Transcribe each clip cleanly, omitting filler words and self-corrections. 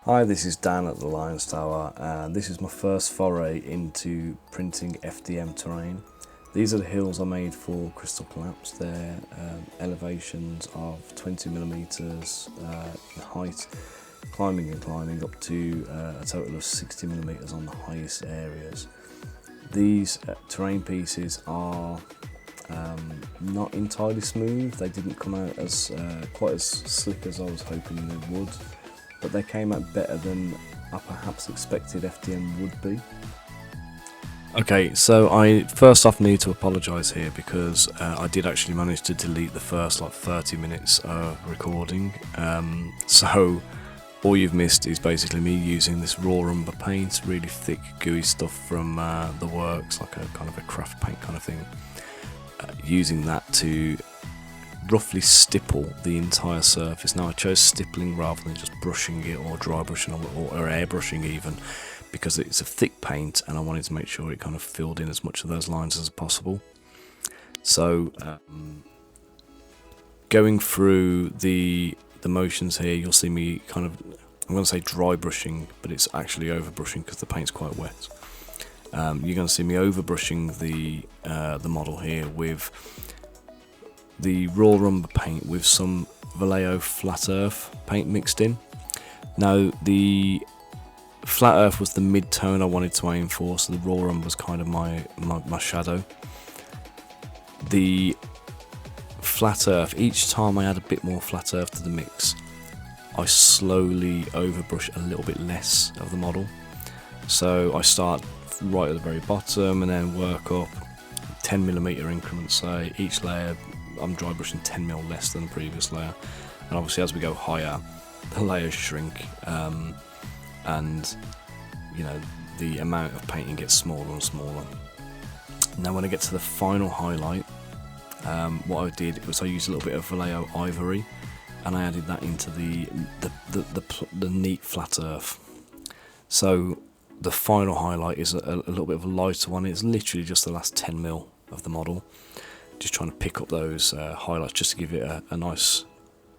Hi, this is Dan at the Lions Tower, and this is my first foray into printing FDM terrain. These are the hills I made for Crystal Collapse. They're elevations of 20mm in height, climbing and climbing up to a total of 60mm on the highest areas. These terrain pieces are not entirely smooth. They didn't come out as quite as slick as I was hoping they would, but they came out better than I perhaps expected FDM would be. Okay, so I first off need to apologise here because I did actually manage to delete the first 30 minutes of recording. So all you've missed is basically me using this Raw Umber paint, really thick gooey stuff from the works, like a kind of a craft paint kind of thing. Using that to roughly stipple the entire surface. Now I chose stippling rather than just brushing it or dry brushing or airbrushing even, because it's a thick paint and I wanted to make sure it kind of filled in as much of those lines as possible. So going through the motions here, you'll see me kind of, I'm going to say dry brushing, but it's actually over brushing because the paint's quite wet. You're going to see me over brushing the model here with the Raw Umber paint with some Vallejo Flat Earth paint mixed in. Now the Flat Earth was the mid-tone I wanted to aim for, so the Raw Umber was kind of my shadow. The Flat Earth, each time I add a bit more Flat Earth to the mix, I slowly overbrush a little bit less of the model. So I start right at the very bottom and then work up 10mm increments, say each layer I'm dry brushing 10mm less than the previous layer, and obviously as we go higher the layers shrink, and you know the amount of painting gets smaller and smaller. Now when I get to the final highlight, what I did was I used a little bit of Vallejo Ivory and I added that into the neat Flat Earth. So the final highlight is a little bit of a lighter one. It's literally just the last 10mm of the model. Just trying to pick up those highlights just to give it a nice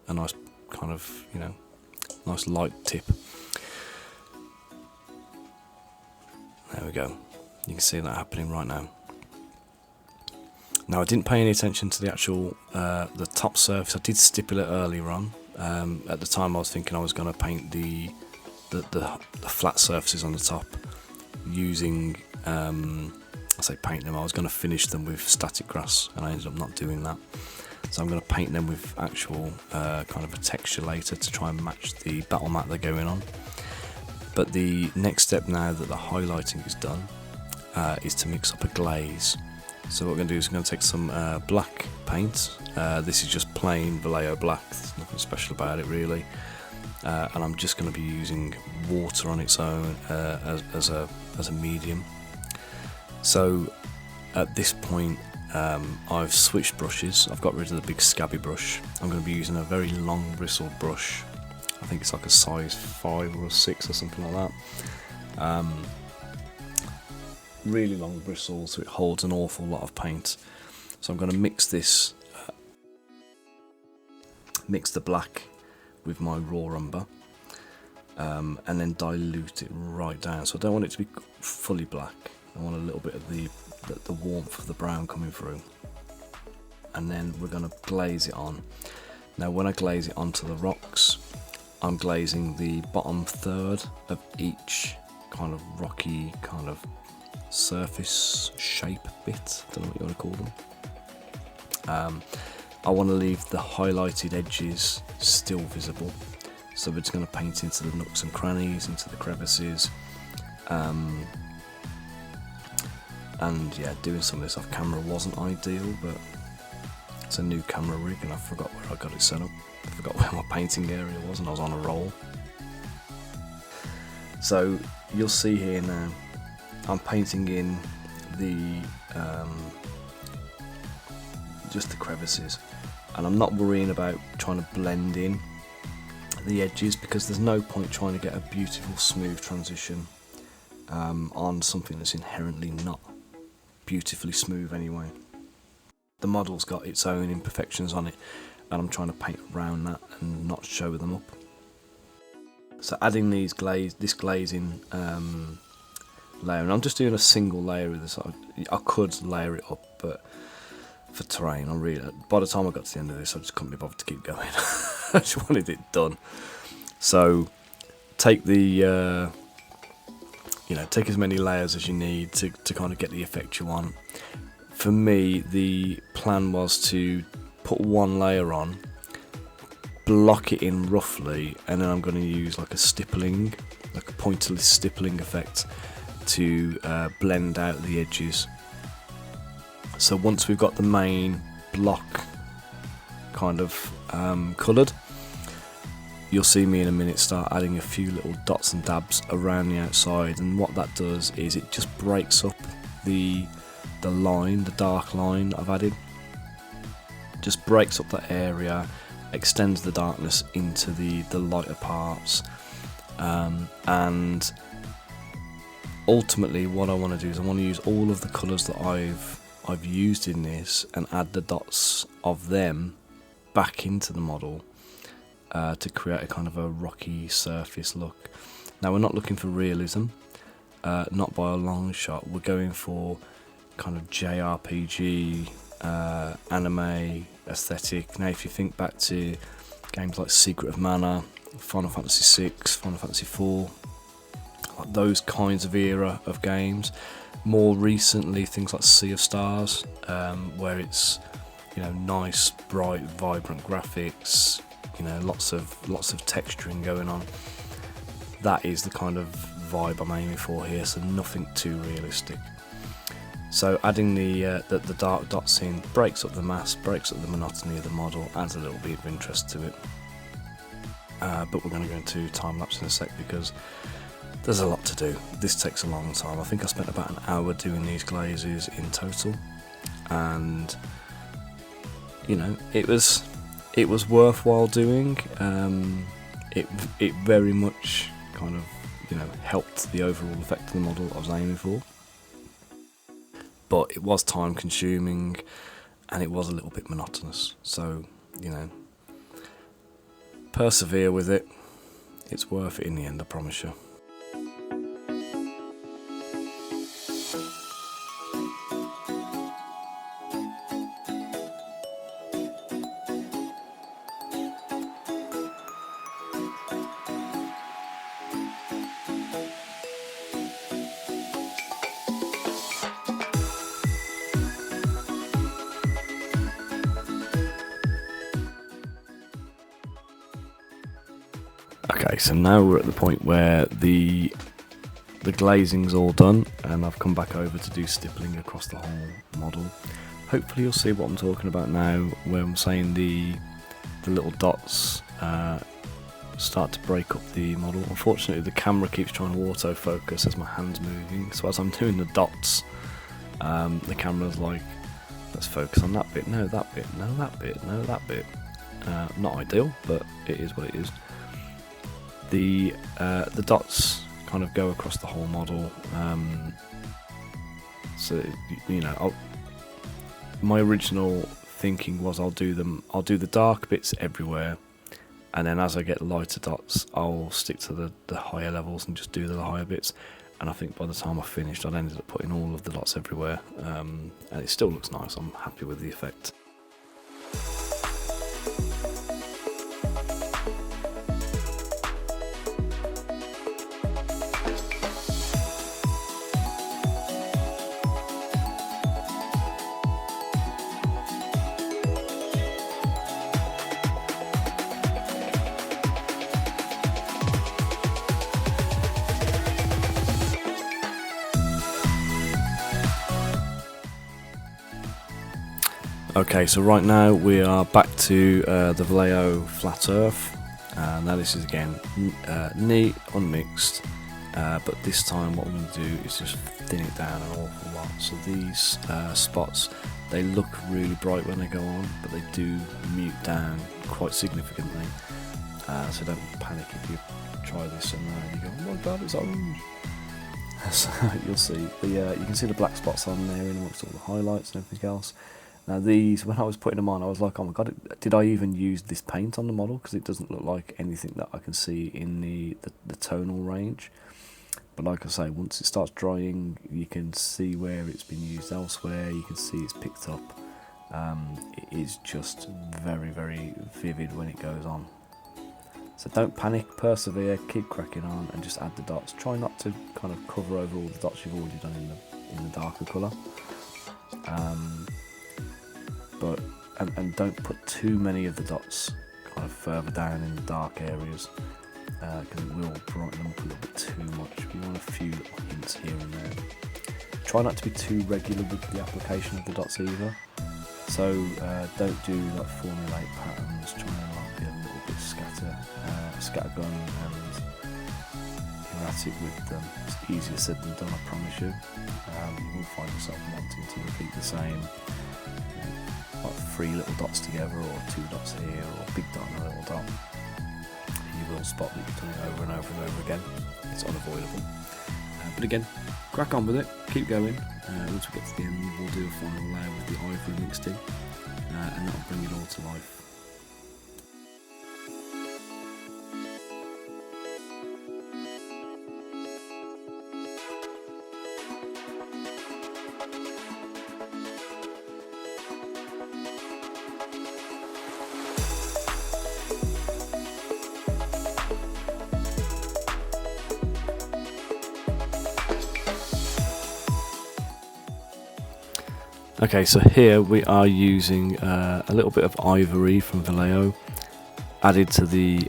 kind of, you know, nice light tip. There we go. You can see that happening right now. Now I didn't pay any attention to the actual the top surface. I did stipple it earlier on. At the time I was thinking I was going to paint the flat surfaces on the top using I say paint them, I was going to finish them with static grass and I ended up not doing that. So I'm going to paint them with actual kind of a texture later to try and match the battle mat they're going on. But the next step now that the highlighting is done is to mix up a glaze. So what we're going to do is we're going to take some black paint. This is just plain Vallejo black, there's nothing special about it really. And I'm just going to be using water on its own as a medium. So at this point I've switched brushes. I've got rid of the big scabby brush. I'm going to be using a very long bristled brush. I think it's like a size 5 or a 6 or something like that. Really long bristles, so it holds an awful lot of paint. So I'm going to mix this, mix the black with my Raw Umber, and then dilute it right down. So I don't want it to be fully black. I want a little bit of the warmth of the brown coming through. And then we're going to glaze it on. Now when I glaze it onto the rocks, I'm glazing the bottom third of each kind of rocky kind of surface shape bit. I don't know what you want to call them. I want to leave the highlighted edges still visible. So we're just going to paint into the nooks and crannies, into the crevices. And yeah, doing some of this off camera wasn't ideal, but it's a new camera rig and I forgot where I got it set up. I forgot where my painting area was and I was on a roll. So you'll see here now, I'm painting in the just the crevices, and I'm not worrying about trying to blend in the edges because there's no point trying to get a beautiful smooth transition on something that's inherently not beautifully smooth anyway. The model's got its own imperfections on it and I'm trying to paint around that and not show them up. So adding this glazing layer, and I'm just doing a single layer of this. I could layer it up, but for terrain, by the time I got to the end of this, I just couldn't be bothered to keep going. I just wanted it done. So take the take as many layers as you need to kind of get the effect you want. For me, the plan was to put one layer on, block it in roughly, and then I'm going to use like a stippling, like a pointillist stippling effect to blend out the edges. So once we've got the main block kind of coloured, you'll see me in a minute start adding a few little dots and dabs around the outside, and what that does is it just breaks up the line, the dark line I've added. Just breaks up that area, extends the darkness into the lighter parts, and ultimately what I want to do is I want to use all of the colours that I've used in this and add the dots of them back into the model to create a kind of a rocky surface look. Now we're not looking for realism, not by a long shot. We're going for kind of JRPG, anime aesthetic. Now if you think back to games like Secret of Mana, Final Fantasy VI, Final Fantasy IV, like those kinds of era of games. More recently, things like Sea of Stars, where it's nice, bright, vibrant graphics, lots of texturing going on. That is the kind of vibe I'm aiming for here, so nothing too realistic. So adding the dark dots in breaks up the mass, breaks up the monotony of the model, adds a little bit of interest to it. But we're going to go into time lapse in a sec because there's a lot to do. This takes a long time. I think I spent about an hour doing these glazes in total, and it was worthwhile doing. It very much kind of helped the overall effect of the model I was aiming for. But it was time consuming and it was a little bit monotonous. So, persevere with it. It's worth it in the end, I promise you. Okay, so now we're at the point where the glazing's all done, and I've come back over to do stippling across the whole model. Hopefully you'll see what I'm talking about now, where I'm saying the little dots start to break up the model. Unfortunately, the camera keeps trying to autofocus as my hand's moving, so as I'm doing the dots, the camera's like, let's focus on that bit, no that bit, no that bit, no that bit. Not ideal, but it is what it is. The dots kind of go across the whole model, so my original thinking was I'll do the dark bits everywhere, and then as I get lighter dots I'll stick to the higher levels and just do the higher bits. And I think by the time I finished I'd ended up putting all of the dots everywhere, and it still looks nice. I'm happy with the effect. Okay, so right now we are back to the Vallejo Flat Earth. Now this is again neat, unmixed, but this time what I'm going to do is just thin it down an awful lot. So these spots, they look really bright when they go on, but they do mute down quite significantly. So don't panic if you try this and you go, oh my god, it's orange. So you'll see, but yeah, you can see the black spots on there in amongst all the highlights and everything else. Now these, when I was putting them on, I was like, oh my god, did I even use this paint on the model? Because it doesn't look like anything that I can see in the tonal range. But like I say, once it starts drying, you can see where it's been used elsewhere, you can see it's picked up. It is just very, very vivid when it goes on. So don't panic, persevere, keep cracking on and just add the dots. Try not to kind of cover over all the dots you've already done in the darker colour. And don't put too many of the dots kind of further down in the dark areas, because it will brighten them up a little bit too much. You want a few little hints here and there. Try not to be too regular with the application of the dots either. So don't do like formulate patterns, try and like be a little bit scattergun and erratic with them. It's easier said than done, I promise you. You will find yourself wanting to repeat the same, like 3 little dots together, or 2 dots here, or a big dot and a little dot. You will spot that you've done it over and over and over again. It's unavoidable. But again, crack on with it, keep going. Once we get to the end, we'll do a final layer with the ivory mixed in, and that'll bring it all to life. Okay, so here we are using a little bit of ivory from Vallejo added to the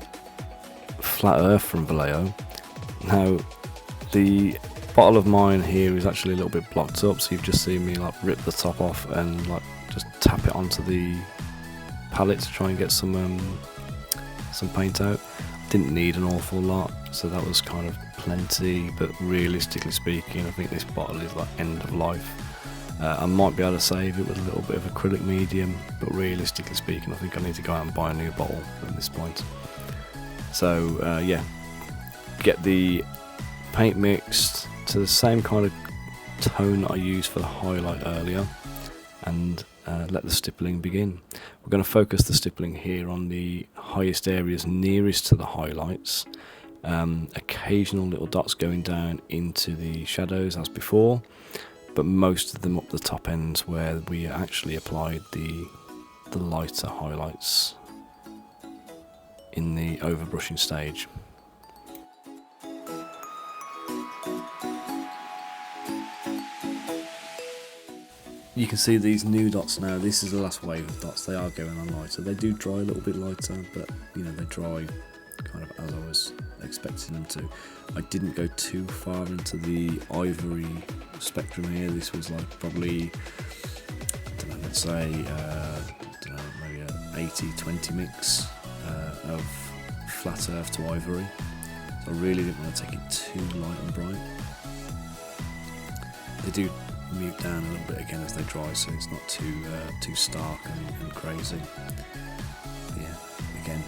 flat earth from Vallejo. Now the bottle of mine here is actually a little bit blocked up, so you've just seen me like rip the top off and like just tap it onto the palette to try and get some paint out. Didn't need an awful lot, so that was kind of plenty, but realistically speaking I think this bottle is like end of life. I might be able to save it with a little bit of acrylic medium, but realistically speaking I think I need to go out and buy a new bottle at this point. So yeah, get the paint mixed to the same kind of tone that I used for the highlight earlier, and let the stippling begin. We're going to focus the stippling here on the highest areas nearest to the highlights. Occasional little dots going down into the shadows as before, but most of them up the top ends where we actually applied the lighter highlights in the overbrushing stage. You can see these new dots now. This is the last wave of dots. They are going on lighter. They do dry a little bit lighter, but you know, they dry kind of as I was expecting them to. I didn't go too far into the ivory spectrum here. This was like probably, I don't know, let's say maybe an 80-20 mix of flat earth to ivory. So I really didn't want to take it too light and bright. They do mute down a little bit again as they dry, so it's not too stark and crazy. But yeah, again,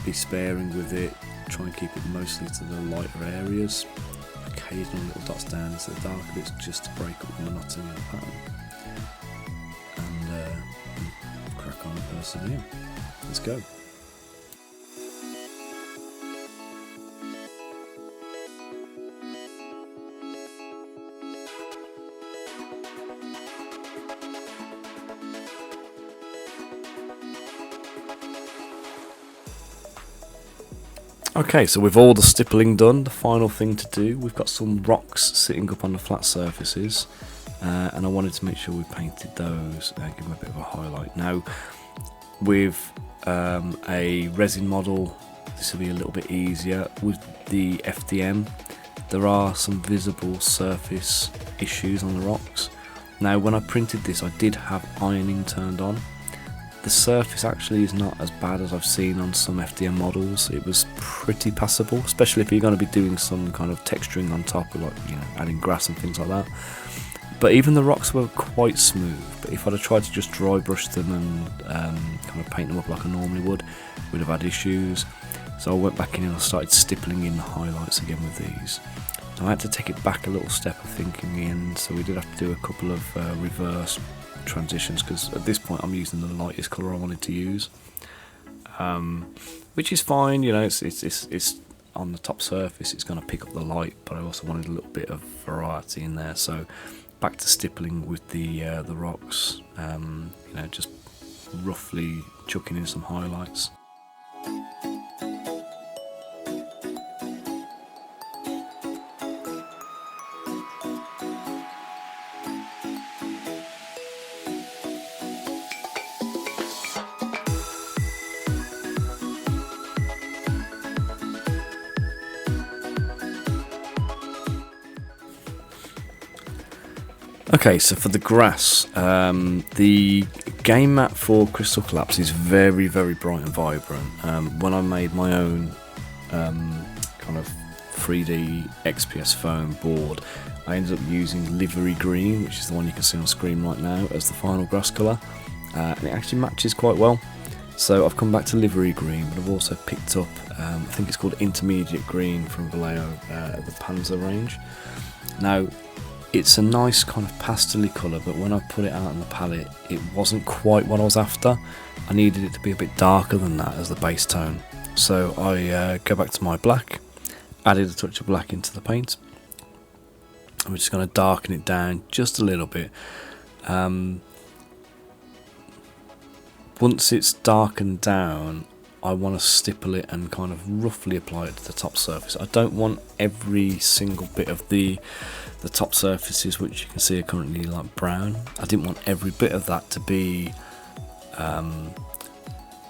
be sparing with it. Try and keep it mostly to the lighter areas. Occasional little dots down into the darker bits just to break up the monotony of the pattern. And crack on and persevere. Let's go. Okay, so with all the stippling done, the final thing to do, we've got some rocks sitting up on the flat surfaces, and I wanted to make sure we painted those and give them a bit of a highlight. Now, with a resin model, this will be a little bit easier. With the FDM, there are some visible surface issues on the rocks. Now, when I printed this, I did have ironing turned on. The surface actually is not as bad as I've seen on some FDM models. It was pretty passable, especially if you're going to be doing some kind of texturing on top, like, you know, adding grass and things like that. But even the rocks were quite smooth. But if I'd have tried to just dry brush them and kind of paint them up like I normally would, we'd have had issues. So I went back in and I started stippling in the highlights again with these. So I had to take it back a little step, I think, in the end. So we did have to do a couple of reverse transitions, because at this point I'm using the lightest colour I wanted to use, which is fine. You know, it's on the top surface, it's going to pick up the light, but I also wanted a little bit of variety in there. So back to stippling with the rocks, you know, just roughly chucking in some highlights. Okay, so for the grass, the game map for Crystal Collapse is very, very bright and vibrant. When I made my own kind of 3D XPS foam board, I ended up using livery green, which is the one you can see on screen right now, as the final grass colour, and it actually matches quite well. So I've come back to livery green, but I've also picked up, I think it's called intermediate green from Vallejo, the Panzer range. Now, it's a nice kind of pastel-y colour, but when I put it out on the palette, it wasn't quite what I was after. I needed it to be a bit darker than that as the base tone. So I go back to my black, added a touch of black into the paint. I'm just going to darken it down just a little bit. Once it's darkened down, I want to stipple it and kind of roughly apply it to the top surface. I don't want every single bit of the top surfaces, which you can see are currently like brown. I didn't want every bit of that to be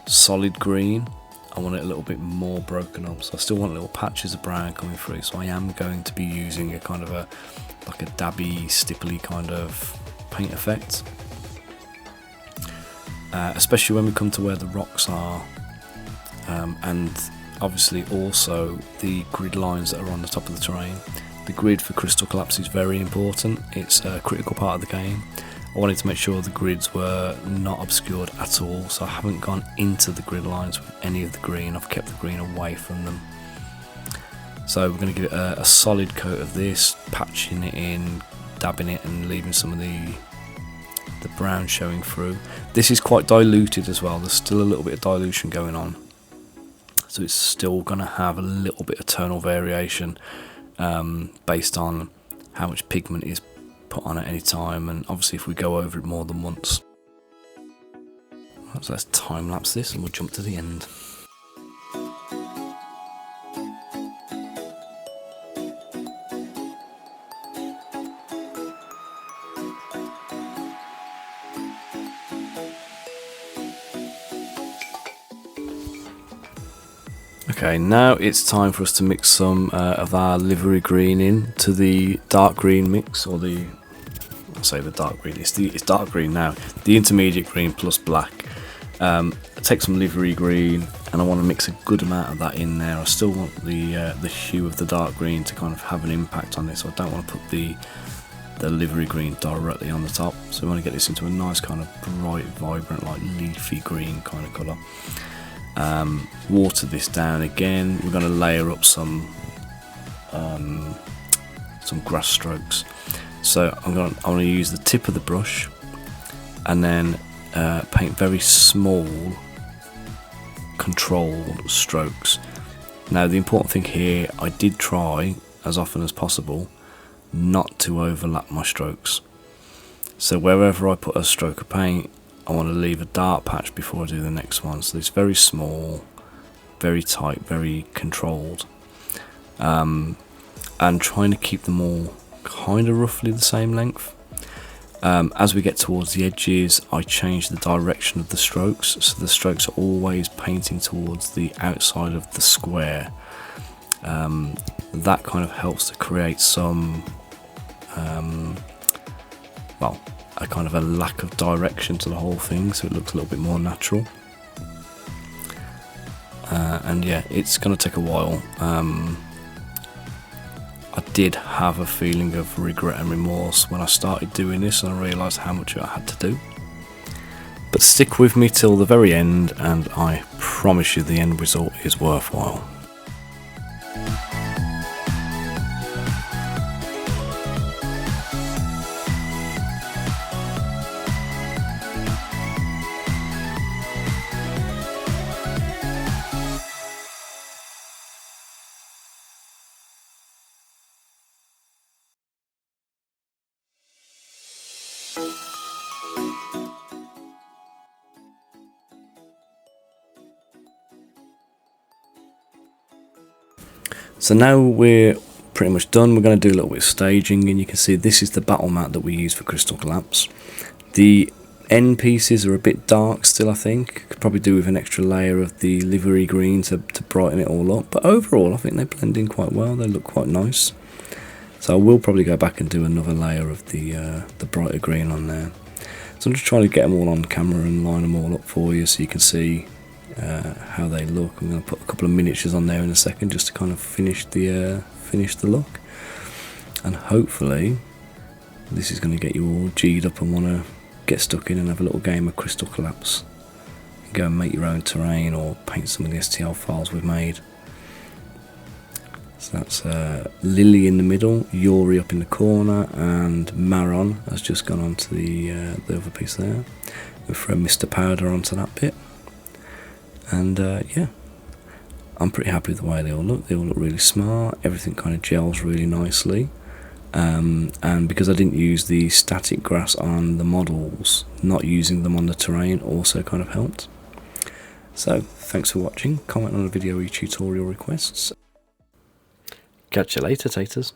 solid green. I want it a little bit more broken up, so I still want little patches of brown coming through. So I am going to be using a kind of like a dabby, stipply kind of paint effect, especially when we come to where the rocks are. And obviously also the grid lines that are on the top of the terrain. The grid for Crystal Collapse is very important. It's a critical part of the game. I wanted to make sure the grids were not obscured at all, so I haven't gone into the grid lines with any of the green. I've kept the green away from them. So we're going to give it a solid coat of this, patching it in, dabbing it and leaving some of the brown showing through. This is quite diluted as well. There's still a little bit of dilution going on. So it's still going to have a little bit of tonal variation based on how much pigment is put on at any time, and obviously if we go over it more than once. Right, so let's time lapse this and we'll jump to the end. Okay, now it's time for us to mix some of our livery green in to the dark green mix, or I'll say the dark green, it's dark green now, the intermediate green plus black. I take some livery green and I want to mix a good amount of that in there. I still want the hue of the dark green to kind of have an impact on this, so I don't want to put the livery green directly on the top. So we want to get this into a nice kind of bright, vibrant, like leafy green kind of colour. Water this down again. We're going to layer up some grass strokes. So I'm going to use the tip of the brush and then paint very small controlled strokes. Now the important thing here, I did try as often as possible not to overlap my strokes. So wherever I put a stroke of paint, I want to leave a dark patch before I do the next one. So it's very small, very tight, very controlled, and trying to keep them all kind of roughly the same length. As we get towards the edges, I change the direction of the strokes, so the strokes are always painting towards the outside of the square. That kind of helps to create some a kind of a lack of direction to the whole thing, so it looks a little bit more natural. And yeah, it's going to take a while. I did have a feeling of regret and remorse when I started doing this and I realised how much I had to do. But stick with me till the very end and I promise you the end result is worthwhile. So now we're pretty much done. We're going to do a little bit of staging, and you can see this is the battle mat that we use for Crystal Collapse. The end pieces are a bit dark still, I think. Could probably do with an extra layer of the livery green to brighten it all up, but overall I think they blend in quite well. They look quite nice. So I will probably go back and do another layer of the brighter green on there. So I'm just trying to get them all on camera and line them all up for you so you can see how they look. I'm going to put a couple of miniatures on there in a second just to kind of finish the look, and hopefully this is going to get you all G'd up and want to get stuck in and have a little game of Crystal Collapse. Go and make your own terrain or paint some of the STL files we've made. So that's Lily in the middle, Yori up in the corner, and Maron has just gone onto the other piece there. We'll throw Mr. Powder onto that bit. And yeah, I'm pretty happy with the way they all look. They all look really smart, everything kind of gels really nicely. And because I didn't use the static grass on the models, not using them on the terrain also kind of helped. So thanks for watching. Comment on a video or tutorial requests. Catch you later, taters.